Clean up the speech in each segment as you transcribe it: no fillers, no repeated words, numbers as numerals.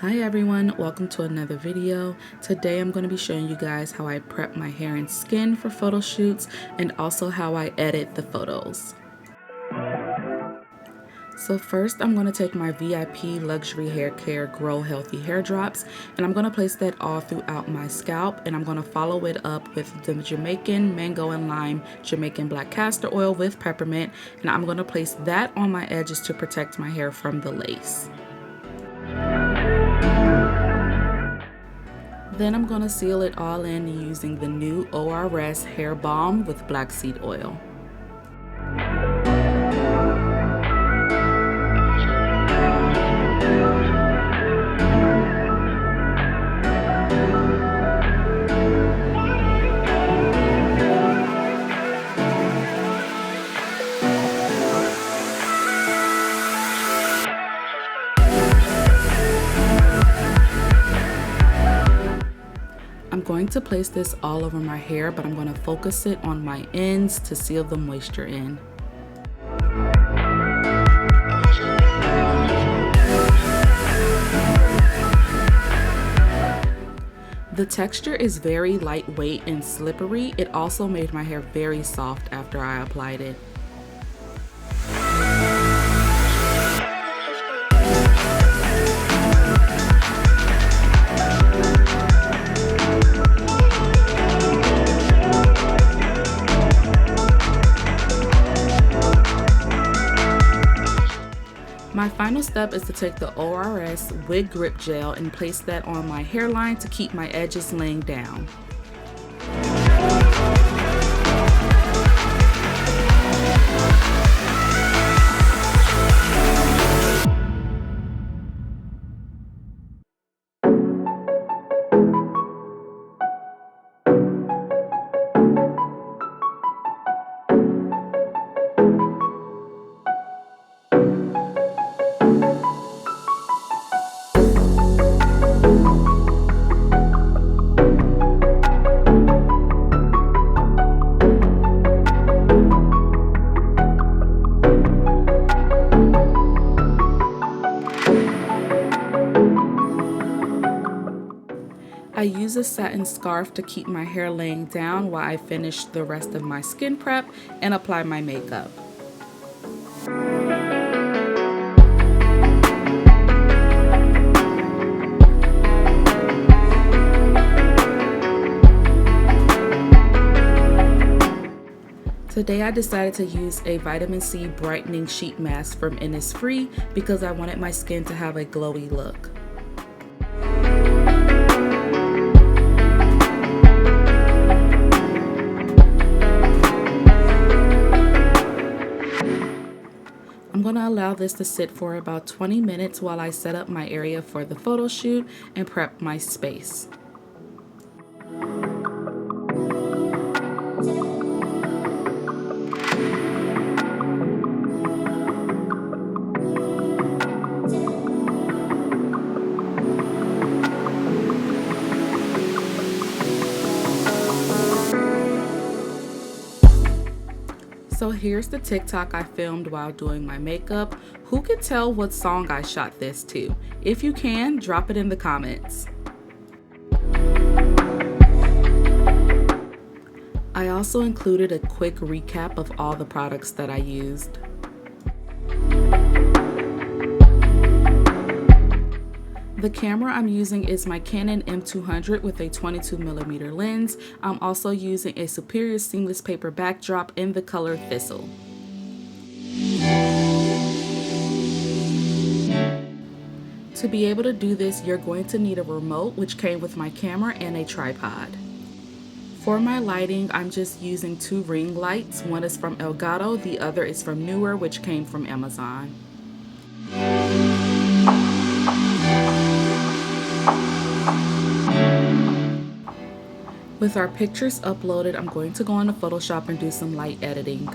Hi everyone, welcome to another video. Today I'm going to be showing you guys how I prep my hair and skin for photo shoots and also how I edit the photos. So first I'm going to take my VIP Luxury Hair Care Grow Healthy Hair Drops and I'm going to place that all throughout my scalp, and I'm going to follow it up with the Jamaican Mango and Lime Jamaican Black Castor Oil with peppermint, and I'm going to place that on my edges to protect my hair from the lace. Then I'm going to seal it all in using the new ORS Hair Balm with black seed oil. I'm going to place this all over my hair, but I'm going to focus it on my ends to seal the moisture in. The texture is very lightweight and slippery. It also made my hair very soft after I applied it. My final step is to take the ORS Wig Grip Gel and place that on my hairline to keep my edges laying down. I use a satin scarf to keep my hair laying down while I finish the rest of my skin prep and apply my makeup. Today I decided to use a vitamin C brightening sheet mask from Innisfree because I wanted my skin to have a glowy look. I'm going to allow this to sit for about 20 minutes while I set up my area for the photo shoot and prep my space. So here's the TikTok I filmed while doing my makeup. Who could tell what song I shot this to? If you can, drop it in the comments. I also included a quick recap of all the products that I used. The camera I'm using is my Canon M200 with a 22mm lens. I'm also using a Superior Seamless Paper backdrop in the color Thistle. To be able to do this, you're going to need a remote, which came with my camera, and a tripod. For my lighting, I'm just using two ring lights. One is from Elgato, the other is from Newer, which came from Amazon. With our pictures uploaded, I'm going to go into Photoshop and do some light editing.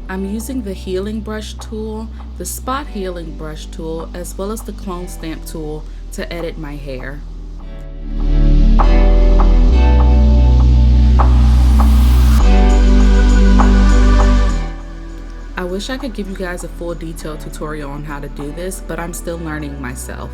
I'm using the healing brush tool, the spot healing brush tool, as well as the clone stamp tool to edit my hair. I wish I could give you guys a full detailed tutorial on how to do this, but I'm still learning myself.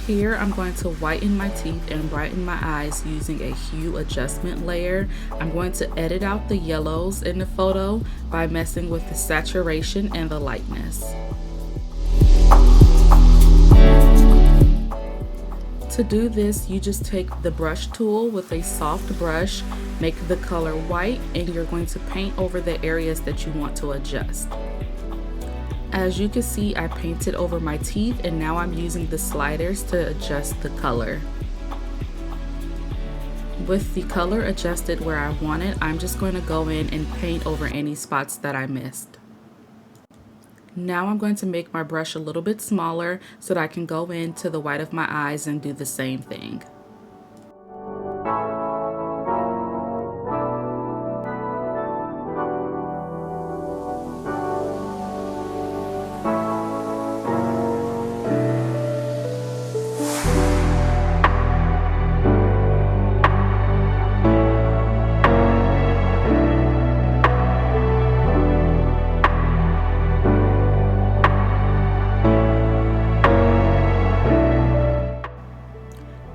Here I'm going to whiten my teeth and brighten my eyes using a hue adjustment layer. I'm going to edit out the yellows in the photo by messing with the saturation and the lightness. To do this, you just take the brush tool with a soft brush, make the color white, and you're going to paint over the areas that you want to adjust. As you can see, I painted over my teeth and now I'm using the sliders to adjust the color. With the color adjusted where I want it, I'm just going to go in and paint over any spots that I missed. Now I'm going to make my brush a little bit smaller so that I can go into the white of my eyes and do the same thing.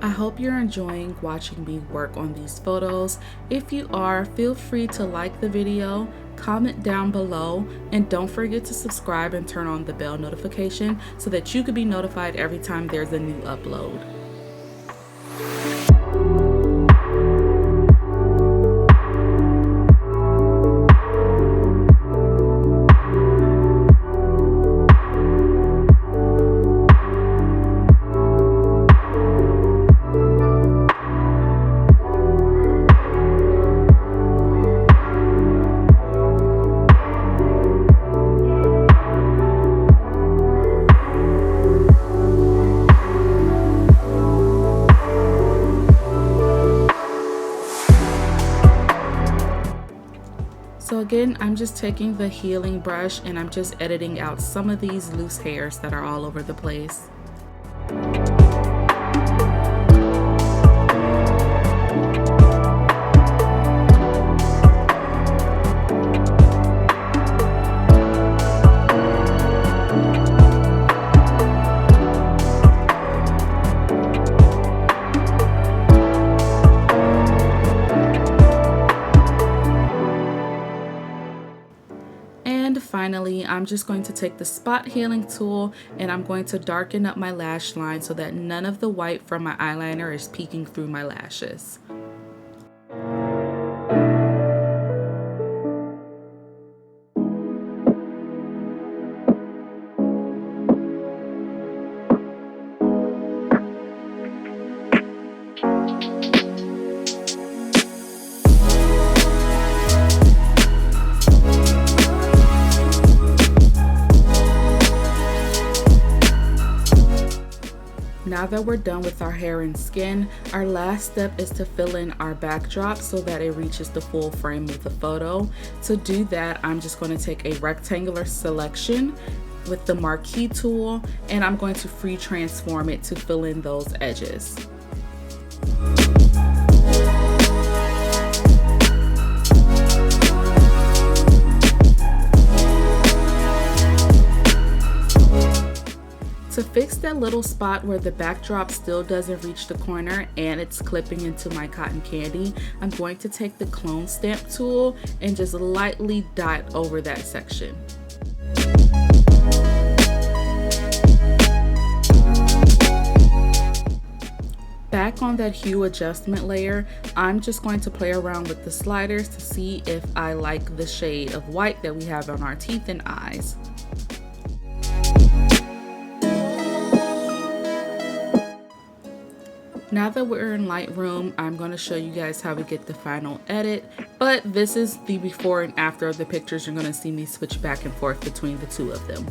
I hope you're enjoying watching me work on these photos. If you are, feel free to like the video, comment down below, and don't forget to subscribe and turn on the bell notification so that you can be notified every time there's a new upload. So again, I'm just taking the healing brush and I'm just editing out some of these loose hairs that are all over the place. And finally, I'm just going to take the spot healing tool and I'm going to darken up my lash line so that none of the white from my eyeliner is peeking through my lashes. Now that we're done with our hair and skin, our last step is to fill in our backdrop so that it reaches the full frame of the photo. To do that, I'm just going to take a rectangular selection with the marquee tool and I'm going to free transform it to fill in those edges. To fix that little spot where the backdrop still doesn't reach the corner and it's clipping into my cotton candy, I'm going to take the clone stamp tool and just lightly dot over that section. Back on that hue adjustment layer, I'm just going to play around with the sliders to see if I like the shade of white that we have on our teeth and eyes. Now that we're in Lightroom, I'm going to show you guys how we get the final edit, but this is the before and after of the pictures. You're going to see me switch back and forth between the two of them.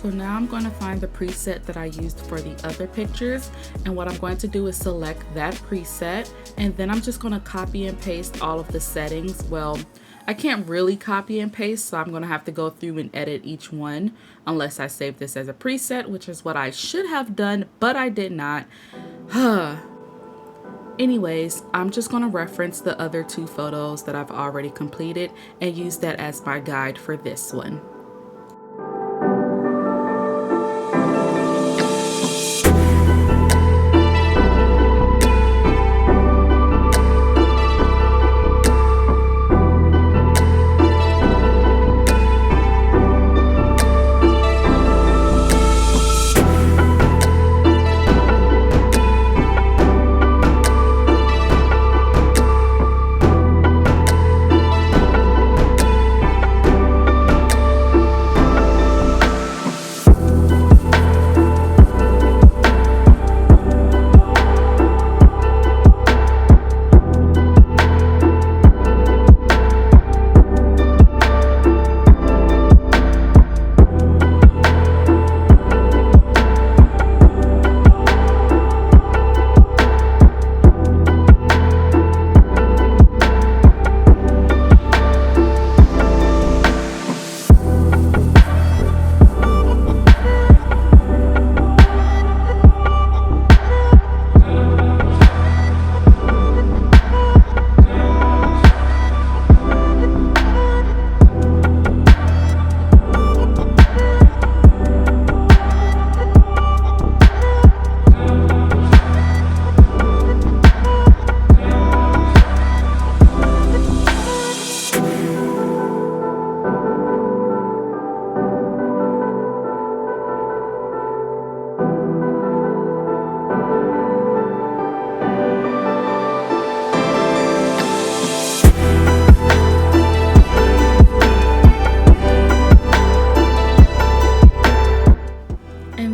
So now I'm going to find the preset that I used for the other pictures, and what I'm going to do is select that preset, and then I'm just going to copy and paste all of the settings. Well, I can't really copy and paste, so I'm going to have to go through and edit each one unless I save this as a preset, which is what I should have done, but I did not. Anyways, I'm just going to reference the other two photos that I've already completed and use that as my guide for this one.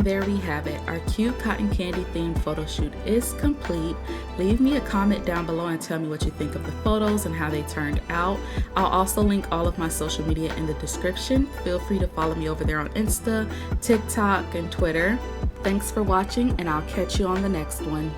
There we have it. Our cute cotton candy themed photo shoot is complete. Leave me a comment down below and tell me what you think of the photos and how they turned out. I'll also link all of my social media in the description. Feel free to follow me over there on Insta, TikTok, and Twitter. Thanks for watching, and I'll catch you on the next one.